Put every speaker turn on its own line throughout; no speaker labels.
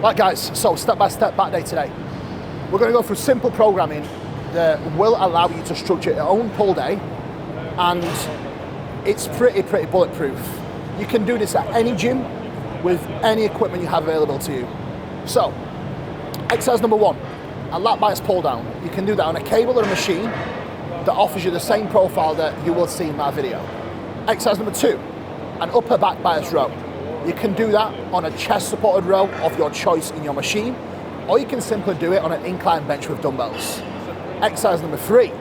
Right guys, so step-by-step back day today. We're going to go through simple programming that will allow you to structure your own pull day, and it's pretty bulletproof. You can do this at any gym with any equipment you have available to you. So, exercise number 1, a lat bias pull down. You can do that on a cable or a machine that offers you the same profile that you will see in my video. Exercise number 2, an upper back bias row. You can do that on a chest supported row of your choice in your machine, or you can simply do it on an incline bench with dumbbells. Exercise number 3,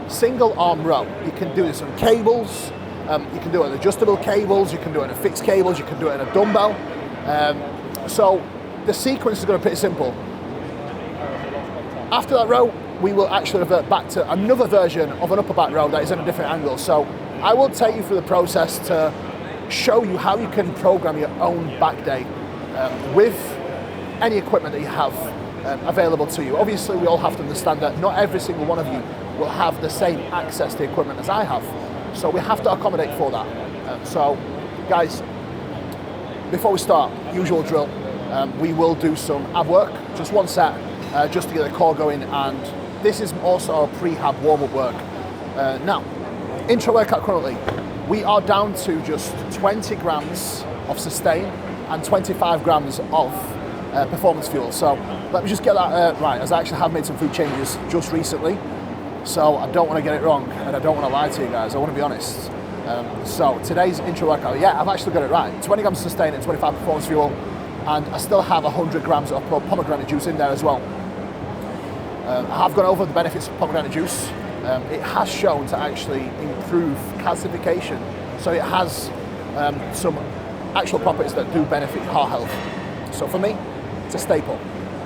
single arm row. You can do this on cables, you can do it on adjustable cables, you can do it on fixed cables, you can do it on a dumbbell. So the sequence is going to be pretty simple. After that row, we will actually revert back to another version of an upper back row that is at a different angle. So I will take you through the process to show you how you can program your own back day with any equipment that you have available to you. Obviously, we all have to understand that not every single one of you will have the same access to equipment as I have. So we have to accommodate for that. So guys, before we start, usual drill, we will do some ab work, just one set, just to get the core going, and this is also a prehab warm-up work. Now, intra workout currently, we are down to just 20 grams of sustain and 25 grams of performance fuel. So let me just get that right, as I actually have made some food changes just recently. So I don't want to get it wrong, and I don't want to lie to you guys, I want to be honest. So today's intra workout, yeah, I've actually got it right. 20 grams of sustain and 25 performance fuel, and I still have 100 grams of pomegranate juice in there as well. I have gone over the benefits of pomegranate juice. It has shown to actually improve calcification, so it has some actual properties that do benefit heart health. So for me, it's a staple,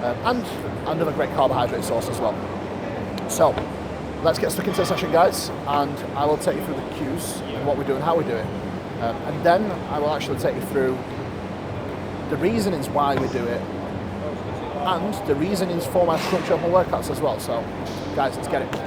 and another great carbohydrate source as well. So let's get stuck into the session, guys, and I will take you through the cues and what we do and how we do it, and then I will actually take you through the reasonings why we do it and the reasonings for my structure of my workouts as well. So guys, let's get it.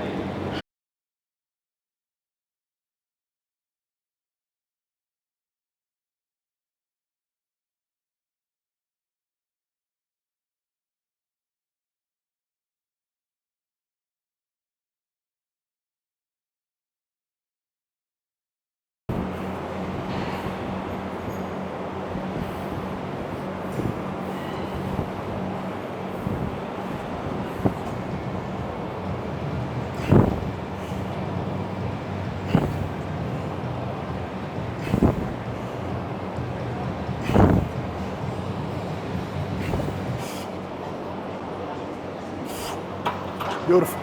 Beautiful.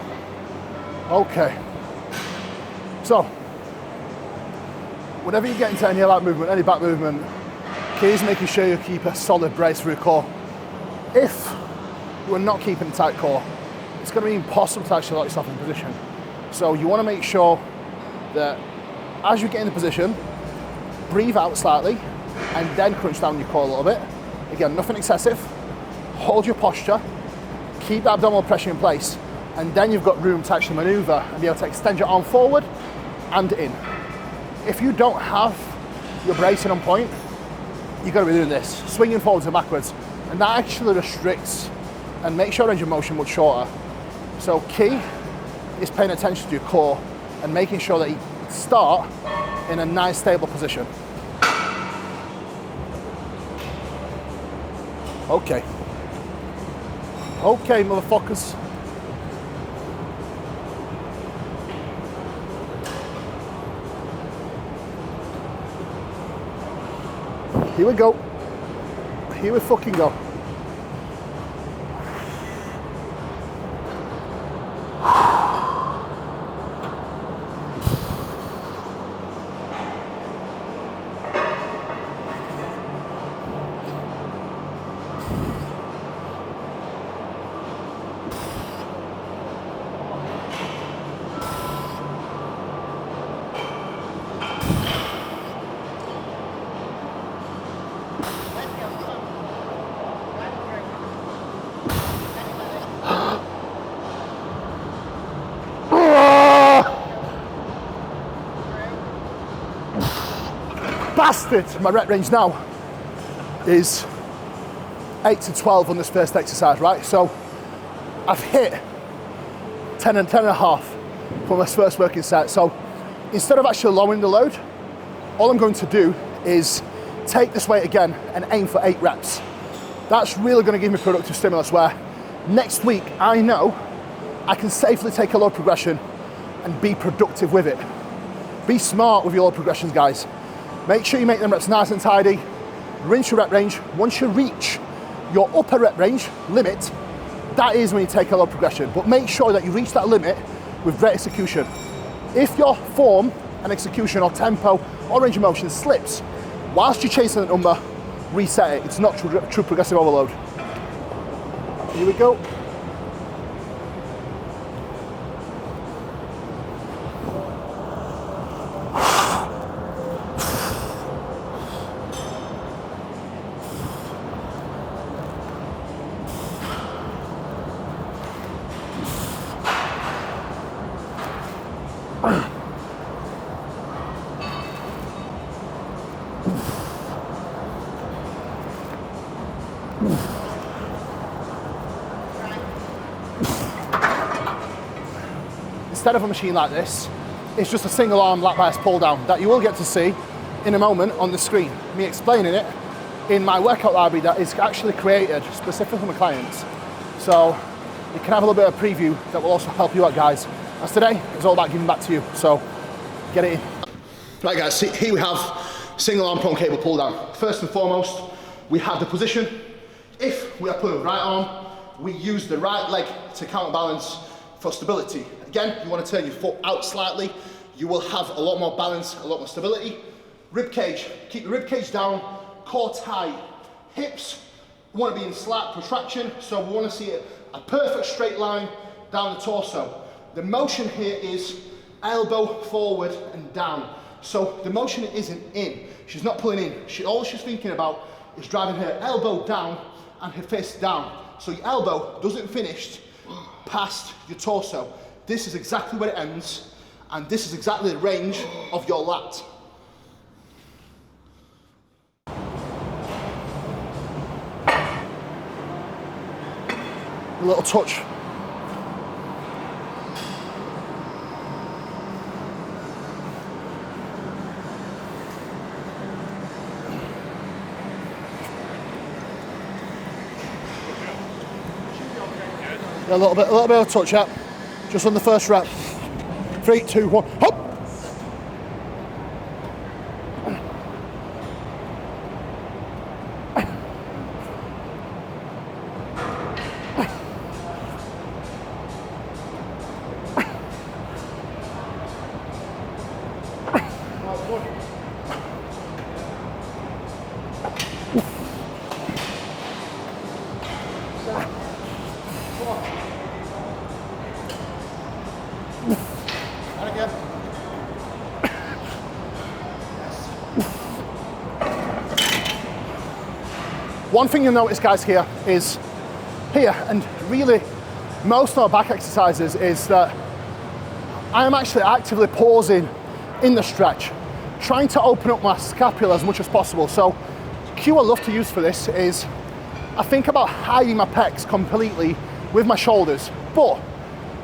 Okay. So, whenever you get into any lat movement, any back movement, key is making sure you keep a solid brace for your core. If you're not keeping a tight core, it's going to be impossible to actually lock yourself in position. So you want to make sure that as you get in the position, breathe out slightly and then crunch down your core a little bit. Again, nothing excessive. Hold your posture, keep that abdominal pressure in place, and then you've got room to actually maneuver and be able to extend your arm forward and in. If you don't have your bracing on point, you've got to be doing this, swinging forwards and backwards, and that actually restricts and makes your range of motion much shorter. So key is paying attention to your core and making sure that you start in a nice stable position. Okay. Okay, motherfuckers. Here we go. Here we fucking go. Bastard! My rep range now is 8 to 12 on this first exercise, right? So I've hit 10 and 10 and a half from this first working set. So instead of actually lowering the load, all I'm going to do is take this weight again and aim for 8 reps. That's really going to give me productive stimulus where next week I know I can safely take a load progression and be productive with it. Be smart with your load progressions, guys. Make sure you make them reps nice and tidy. Rinse your rep range. Once you reach your upper rep range limit, that is when you take a load progression. But make sure that you reach that limit with great execution. If your form and execution or tempo or range of motion slips whilst you're chasing the number, reset it. It's not true progressive overload. Here we go. Instead of a machine like this, it's just a single arm lat bias pull down that you will get to see in a moment on the screen. Me explaining it in my workout library that is actually created specifically for my clients. So you can have a little bit of preview that will also help you out, guys. As today, it's all about giving back to you. So get it in. Right guys, see, here we have single arm prone cable pull down. First and foremost, we have the position. If we are pulling the right arm, we use the right leg to counterbalance for stability. Again, you want to turn your foot out slightly. You will have a lot more balance, a lot more stability. Rib cage, keep the rib cage down, core tight. Hips want to be in slight protraction, so we want to see a perfect straight line down the torso. The motion here is elbow forward and down. So the motion isn't in. She's not pulling in. All she's thinking about is driving her elbow down and her fist down. So your elbow doesn't finish past your torso. This is exactly where it ends, and this is exactly the range of your lat. A little touch. A little bit of touch up, just on the first rep. 3, 2, 1, hop! One thing you'll notice, guys, here is here, and really most of our back exercises, is that I am actually actively pausing in the stretch, trying to open up my scapula as much as possible. So cue I love to use for this is I think about hiding my pecs completely with my shoulders, but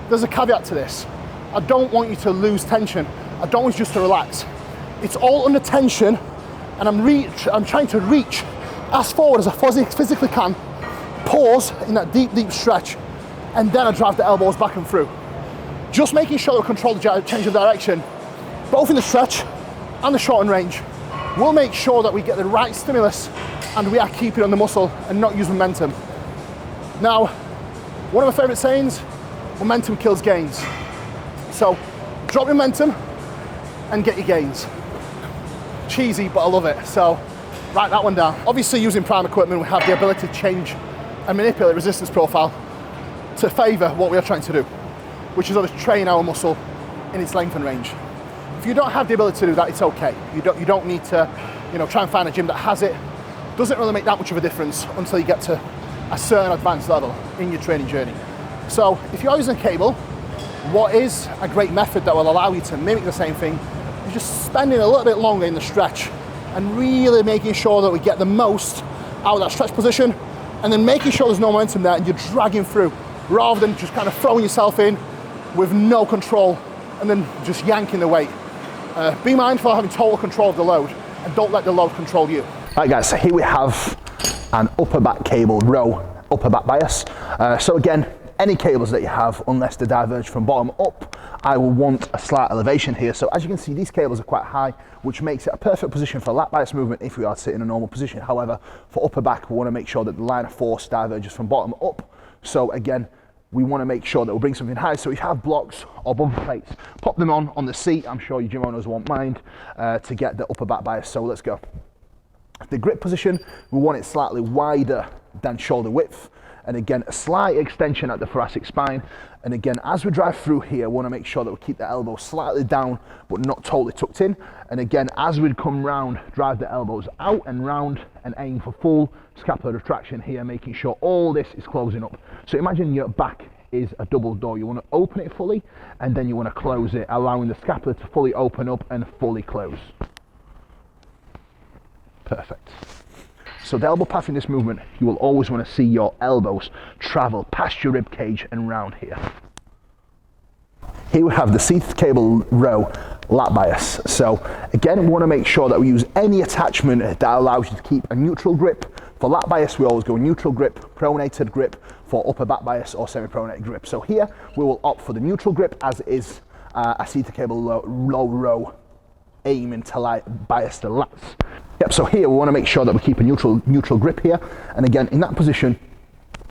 there's a caveat to this. I don't want you to lose tension. I don't want you just to relax. It's all under tension, and I'm trying to reach as forward as I physically can, pause in that deep, deep stretch, and then I drive the elbows back and through. Just making sure I control the change of direction, both in the stretch and the shorten range, will make sure that we get the right stimulus and we are keeping on the muscle and not use momentum. Now, one of my favorite sayings, momentum kills gains. So drop your momentum and get your gains. Cheesy, but I love it. So write that one down. Obviously, using prime equipment, we have the ability to change and manipulate resistance profile to favor what we are trying to do, which is obviously train our muscle in its length and range. If you don't have the ability to do that, it's okay. You don't need to, try and find a gym that has it. Doesn't really make that much of a difference until you get to a certain advanced level in your training journey. So if you're using a cable, what is a great method that will allow you to mimic the same thing is just spending a little bit longer in the stretch and really making sure that we get the most out of that stretch position and then making sure there's no momentum there and you're dragging through, rather than just kind of throwing yourself in with no control and then just yanking the weight. Be mindful of having total control of the load, and don't let the load control you. Right guys, so here we have an upper back cable row, upper back bias. So again, any cables that you have, unless they diverge from bottom up, I will want a slight elevation here. So as you can see, these cables are quite high, which makes it a perfect position for lat bias movement if we are to sit in a normal position. However, for upper back, we want to make sure that the line of force diverges from bottom up. So again, we want to make sure that we bring something high. So if you have blocks or bumper plates, pop them on the seat. I'm sure your gym owners won't mind to get the upper back bias. So let's go. The grip position, we want it slightly wider than shoulder width. And again, a slight extension at the thoracic spine. And again, as we drive through here, we want to make sure that we keep the elbows slightly down, but not totally tucked in. And again, as we come round, drive the elbows out and round and aim for full scapular retraction here, making sure all this is closing up. So imagine your back is a double door. You want to open it fully, and then you want to close it, allowing the scapula to fully open up and fully close. Perfect. So the elbow path in this movement, you will always want to see your elbows travel past your rib cage and round here. Here we have the seated cable row lat bias. So again, we want to make sure that we use any attachment that allows you to keep a neutral grip. For lat bias, we always go neutral grip, pronated grip. For upper back bias or semi-pronated grip. So here, we will opt for the neutral grip, as is a seated cable low row, aiming to bias the lats. Yep, so here we want to make sure that we keep a neutral grip here. And again, in that position,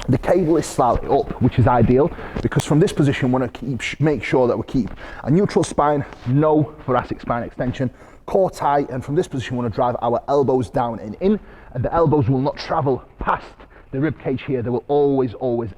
the cable is slightly up, which is ideal, because from this position, we want to make sure that we keep a neutral spine, no thoracic spine extension, core tight, and from this position, we want to drive our elbows down and in, and the elbows will not travel past the rib cage here. They will always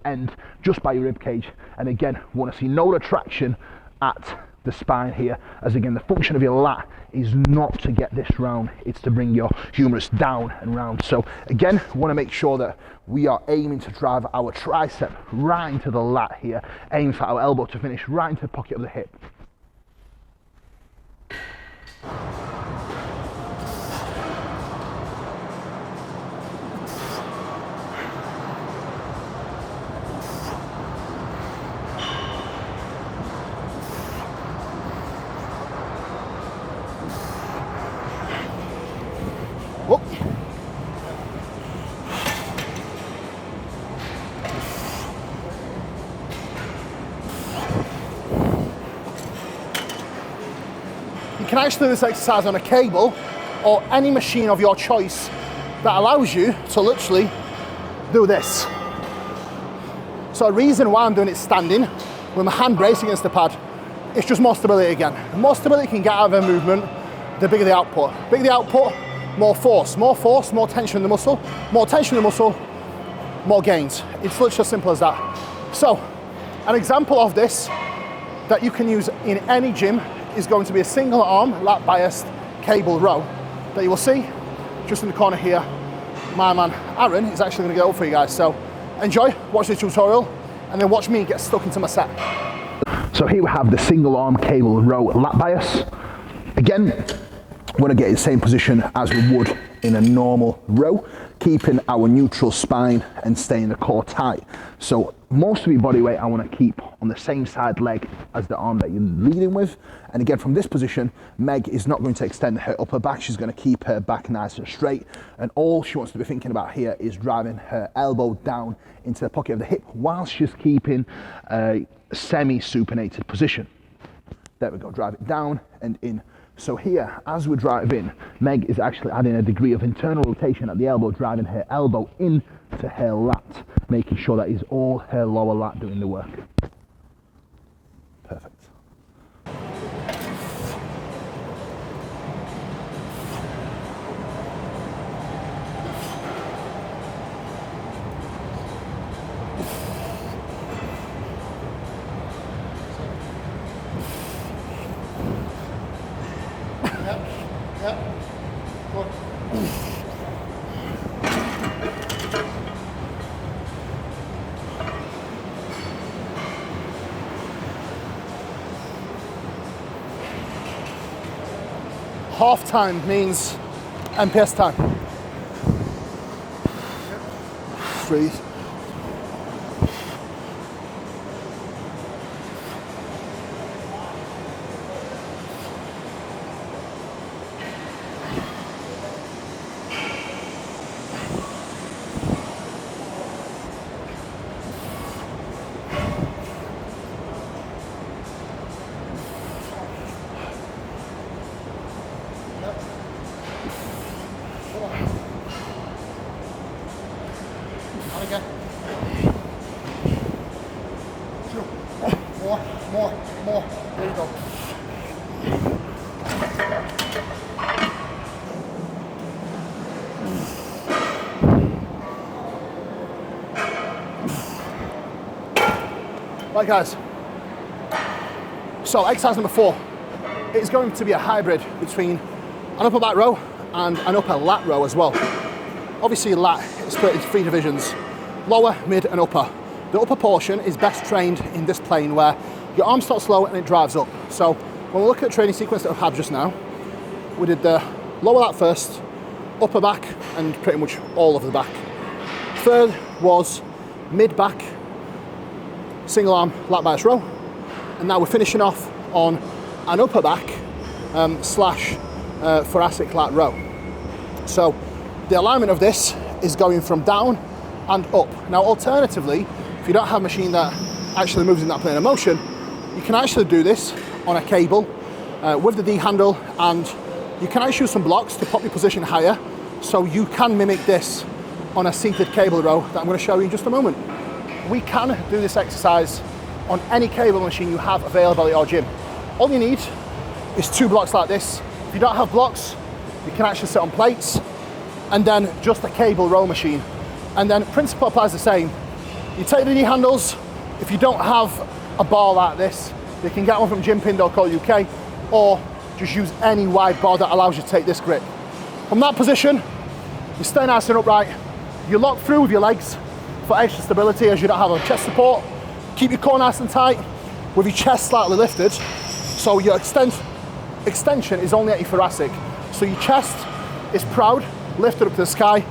end just by your rib cage. And again, we want to see no retraction at the spine here, as again, the function of your lat is not to get this round, it's to bring your humerus down and round. So again, we want to make sure that we are aiming to drive our tricep right into the lat here, aim for our elbow to finish right into the pocket of the hip. Whoop. You can actually do this exercise on a cable or any machine of your choice that allows you to literally do this. So the reason why I'm doing it standing with my hand braced against the pad, it's just more stability again. The more stability you can get out of a movement, the bigger the output. Bigger the output, more force, more tension in the muscle, more tension in the muscle, more gains. It's literally as simple as that. So, an example of this that you can use in any gym is going to be a single arm lat biased cable row that you will see just in the corner here. My man Aaron is actually going to get over for you guys. So enjoy, watch this tutorial, and then watch me get stuck into my set. So here we have the single arm cable row lat bias. Again, we want to get in the same position as we would in a normal row, keeping our neutral spine and staying the core tight. So most of your body weight I want to keep on the same side leg as the arm that you're leading with. And again, from this position, Meg is not going to extend her upper back. She's going to keep her back nice and straight. And all she wants to be thinking about here is driving her elbow down into the pocket of the hip while she's keeping a semi-supinated position. There we go, drive it down and in. So here, as we drive in, Meg is actually adding a degree of internal rotation at the elbow, driving her elbow into her lat, making sure that is all her lower lat doing the work. Perfect. Half time means MPS time. breathe. Again. More. There you go. Right guys, so exercise number 4 is going to be a hybrid between an upper back row and an upper lat row as well. Obviously lat is split into 3 divisions, lower, mid and upper. The upper portion is best trained in this plane where your arm starts low and it drives up. So when we look at the training sequence that we've had just now, we did the lower lat first, upper back and pretty much all of the back. Third was mid back, single arm lat bias row. And now we're finishing off on an upper back slash thoracic lat row. So the alignment of this is going from down and up. Now alternatively, if you don't have a machine that actually moves in that plane of motion, you can actually do this on a cable with the D handle, and you can actually use some blocks to pop your position higher, so you can mimic this on a seated cable row that I'm going to show you in just a moment. We can do this exercise on any cable machine you have available at your gym. All you need is 2 blocks like this. If you don't have blocks, you can actually sit on plates, and then just a cable row machine. And then principle applies the same. You take the D handles. If you don't have a bar like this, you can get one from gympin.co.uk, or just use any wide bar that allows you to take this grip. From that position, you stay nice and upright. You lock through with your legs for extra stability as you don't have a chest support. Keep your core nice and tight with your chest slightly lifted. So your extension is only at your thoracic. So your chest is proud, lifted up to the sky.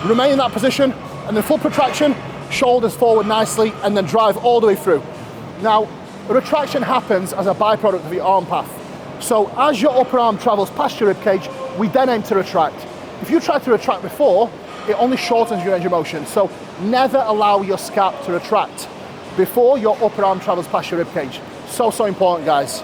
Remain in that position, and then full protraction, shoulders forward nicely, and then drive all the way through. Now, retraction happens as a byproduct of your arm path. So as your upper arm travels past your rib cage, we then aim to retract. If you try to retract before, it only shortens your range of motion. So never allow your scap to retract before your upper arm travels past your rib cage. So important, guys.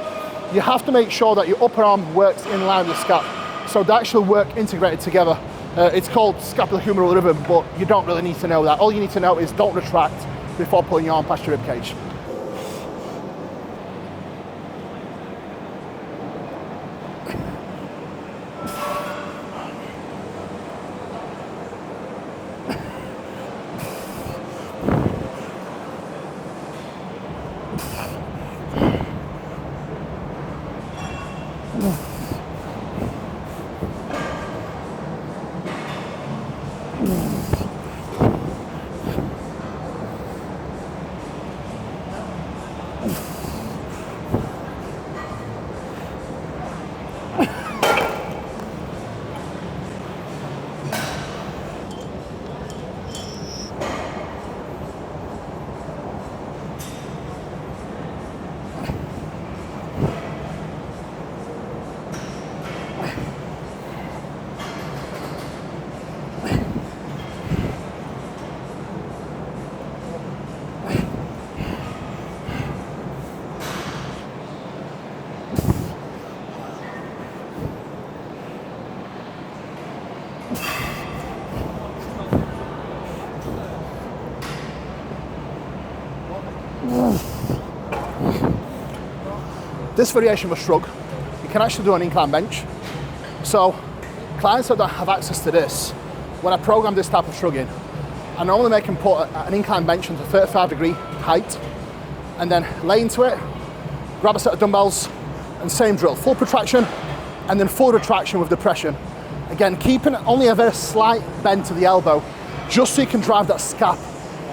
You have to make sure that your upper arm works in line with the scap. So they actually work integrated together. It's called scapulohumeral rhythm, but you don't really need to know that. All you need to know is don't retract before pulling your arm past your rib cage. This variation of a shrug, you can actually do an incline bench. So clients that don't have access to this, when I program this type of shrugging, I normally make them put an incline bench into 35-degree height, and then lay into it, grab a set of dumbbells, and same drill, full protraction, and then full retraction with depression. Again, keeping only a very slight bend to the elbow, just so you can drive that scap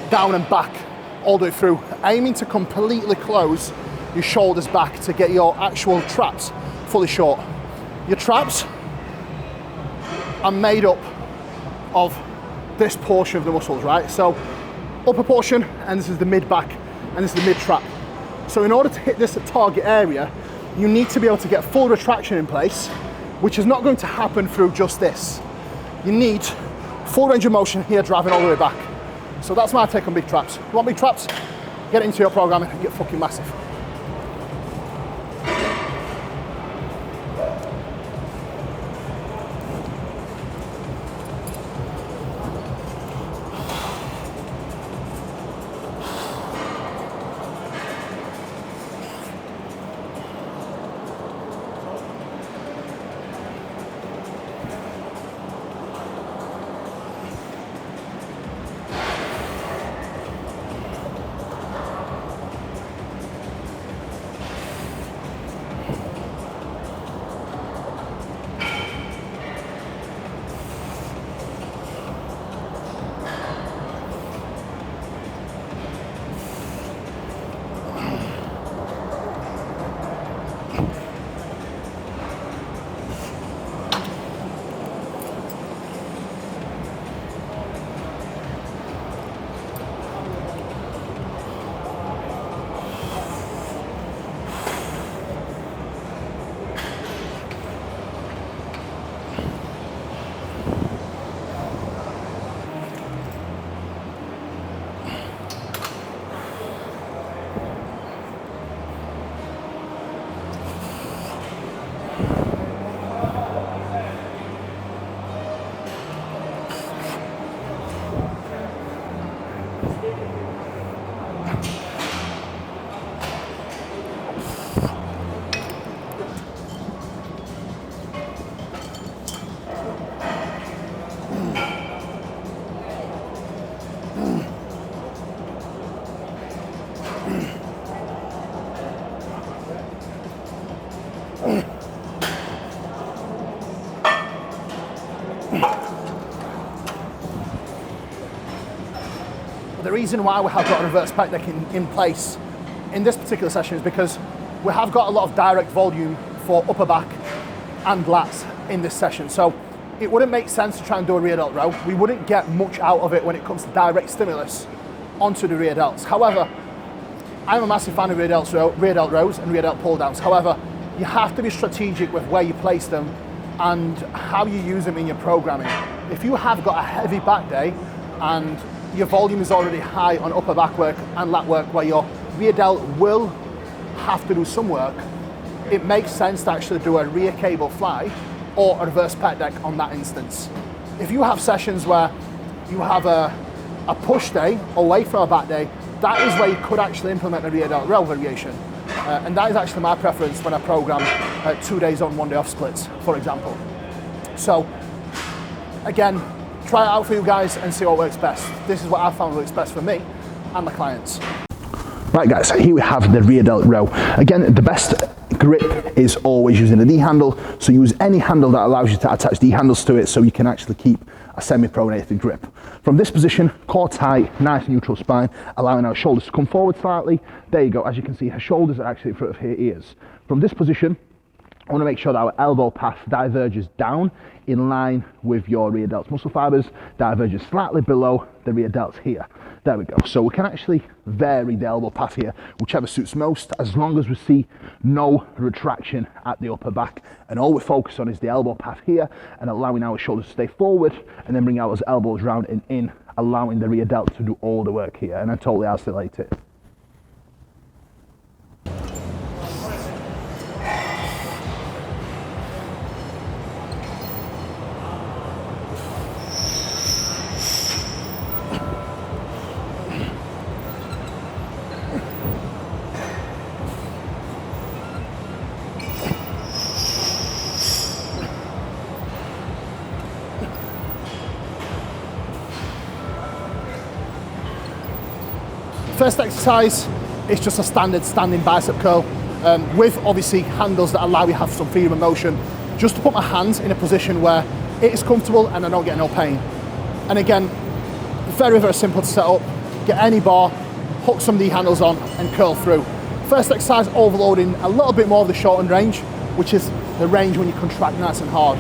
down and back all the way through, aiming to completely close your shoulders back to get your actual traps fully short. Your traps are made up of this portion of the muscles, right? So upper portion, and this is the mid back, and this is the mid trap. So in order to hit this target area, you need to be able to get full retraction in place, which is not going to happen through just this. You need full range of motion here, driving all the way back. So that's my take on big traps. You want big traps? Get it into your programming and get fucking massive. The reason why we have got a reverse pec deck in place in this particular session is because we have got a lot of direct volume for upper back and lats in this session. So it wouldn't make sense to try and do a rear delt row. We wouldn't get much out of it when it comes to direct stimulus onto the rear delts. However, I'm a massive fan of rear delt rows and rear delt pull downs. However, you have to be strategic with where you place them and how you use them in your programming. If you have got a heavy back day and your volume is already high on upper back work and lat work where your rear delt will have to do some work, it makes sense to actually do a rear cable fly or a reverse pec deck on that instance. If you have sessions where you have a push day away from a back day, that is where you could actually implement a rear delt row variation. And that is actually my preference when I program 2 days on, 1 day off splits, for example. So again, try it out for you guys and see what works best. This is what I found works best for me and my clients. Right guys, here we have the rear delt row. Again, the best grip is always using a D handle, so use any handle that allows you to attach D handles to it so you can actually keep a semi-pronated grip. From this position, core tight, nice neutral spine, allowing our shoulders to come forward slightly. There you go, as you can see, her shoulders are actually in front of her ears. From this position, I want to make sure that our elbow path diverges down in line with your rear delts muscle fibers, diverges slightly below the rear delts here. There we go. So we can actually vary the elbow path here, whichever suits most, as long as we see no retraction at the upper back. And all we focus on is the elbow path here and allowing our shoulders to stay forward and then bring our elbows round and in, allowing the rear delt to do all the work here. And I totally isolate it. First exercise is just a standard standing bicep curl with obviously handles that allow you to have some freedom of motion, just to put my hands in a position where it is comfortable and I don't get no pain. And again, very, very simple to set up. Get any bar, hook some D handles on and curl through. First exercise, overloading a little bit more of the shortened range, which is the range when you contract nice and hard.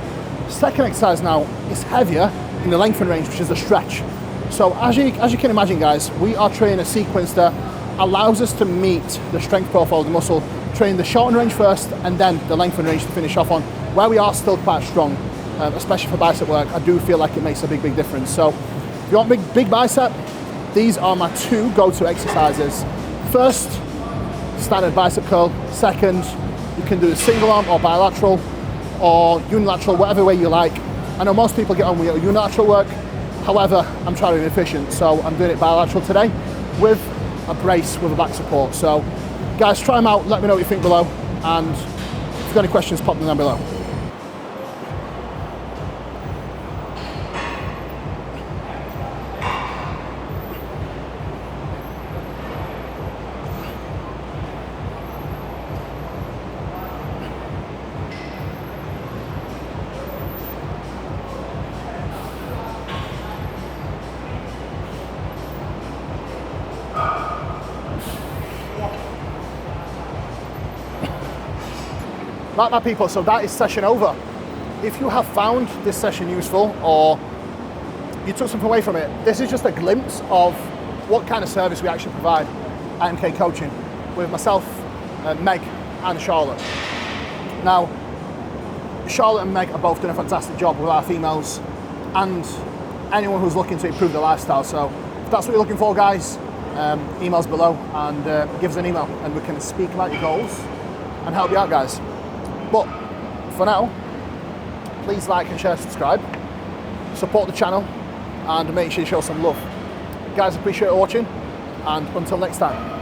Second exercise now is heavier in the length and range, which is the stretch. So as you can imagine, guys, we are training a sequence that allows us to meet the strength profile of the muscle, training the short and range first, and then the length and range to finish off on, where we are still quite strong, especially for bicep work. I do feel like it makes a big difference. So if you want big bicep, these are my 2 go-to exercises. First, standard bicep curl. Second, you can do a single arm or bilateral or unilateral, whatever way you like. I know most people get on with unilateral work. However, I'm trying to be efficient, so I'm doing it bilateral today with a brace with a back support. So guys, try them out, let me know what you think below, and if you've got any questions, pop them down below. Right, my people, so that is session over. If you have found this session useful or you took something away from it, this is just a glimpse of what kind of service we actually provide at MK Coaching with myself, Meg and Charlotte. Now, Charlotte and Meg are both doing a fantastic job with our females and anyone who's looking to improve their lifestyle. So if that's what you're looking for, guys, emails below and give us an email and we can speak about your goals and help you out, guys. But for now, please like and share, subscribe, support the channel, and make sure you show some love. Guys, appreciate watching, and until next time.